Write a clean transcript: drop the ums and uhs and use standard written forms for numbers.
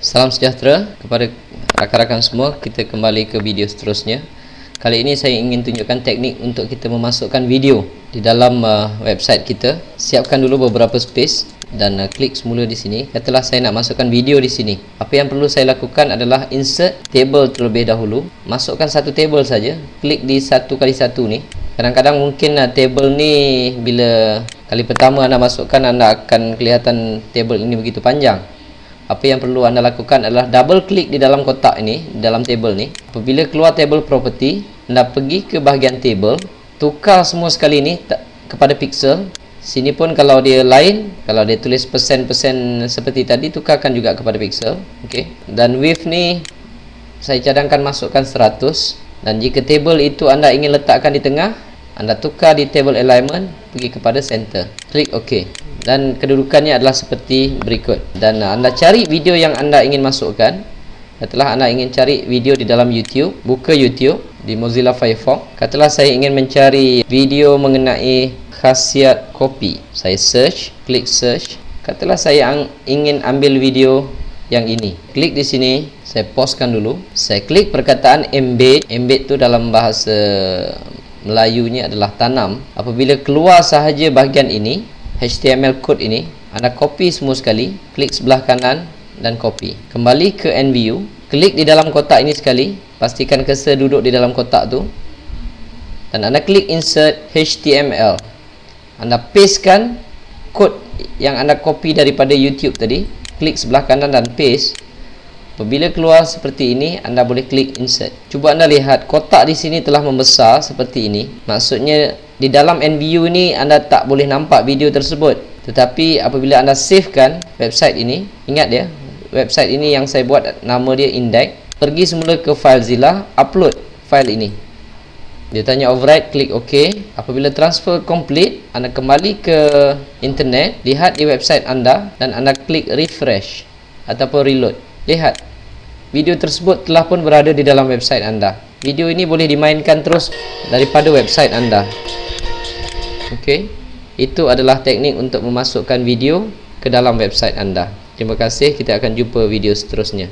Salam sejahtera kepada rakan-rakan semua. Kita kembali ke video seterusnya. Kali ini saya ingin tunjukkan teknik untuk kita memasukkan video di dalam website kita. Siapkan dulu beberapa space dan klik semula di sini. Katalah saya nak masukkan video di sini. Apa yang perlu saya lakukan adalah insert table terlebih dahulu. Masukkan satu table saja. Klik di 1x1 ni. Kadang-kadang mungkin table ni bila kali pertama anda masukkan, anda akan kelihatan table ini begitu panjang. Apa yang perlu anda lakukan adalah double klik di dalam kotak ini, di dalam table ni. Apabila keluar table property, anda pergi ke bahagian table, tukar semua sekali ni kepada pixel. Sini pun kalau dia lain, kalau dia tulis persen-persen seperti tadi, tukarkan juga kepada pixel. Okey. Dan width ni saya cadangkan masukkan 100. Dan jika table itu anda ingin letakkan di tengah, anda tukar di table alignment, pergi kepada center. Klik OK. Dan kedudukannya adalah seperti berikut. Dan anda cari video yang anda ingin masukkan. Katalah anda ingin cari video di dalam YouTube, buka YouTube di Mozilla Firefox. Katalah saya ingin mencari video mengenai khasiat kopi. Saya search, klik search. Katalah saya ingin ambil video yang ini. Klik di sini, saya pauskan dulu. Saya klik perkataan embed. Embed tu dalam bahasa Melayunya adalah tanam. Apabila keluar sahaja bahagian ini, HTML code ini, anda copy semua sekali, klik sebelah kanan dan copy. Kembali ke end view, klik di dalam kotak ini sekali, pastikan cursor duduk di dalam kotak tu, dan anda klik insert HTML. Anda pastekan kod yang anda copy daripada YouTube tadi, klik sebelah kanan dan paste. Apabila keluar seperti ini, anda boleh klik insert. Cuba anda lihat, kotak di sini telah membesar seperti ini. Maksudnya di dalam end view ni anda tak boleh nampak video tersebut. Tetapi apabila anda savekan website ini, ingat ya, website ini yang saya buat nama dia Index. Pergi semula ke FileZilla, upload file ini. Dia tanya override, klik OK. Apabila transfer complete, anda kembali ke internet, lihat di website anda dan anda klik refresh ataupun reload. Lihat, video tersebut telah pun berada di dalam website anda. Video ini boleh dimainkan terus daripada website anda. Okey, itu adalah teknik untuk memasukkan video ke dalam website anda. Terima kasih, kita akan jumpa video seterusnya.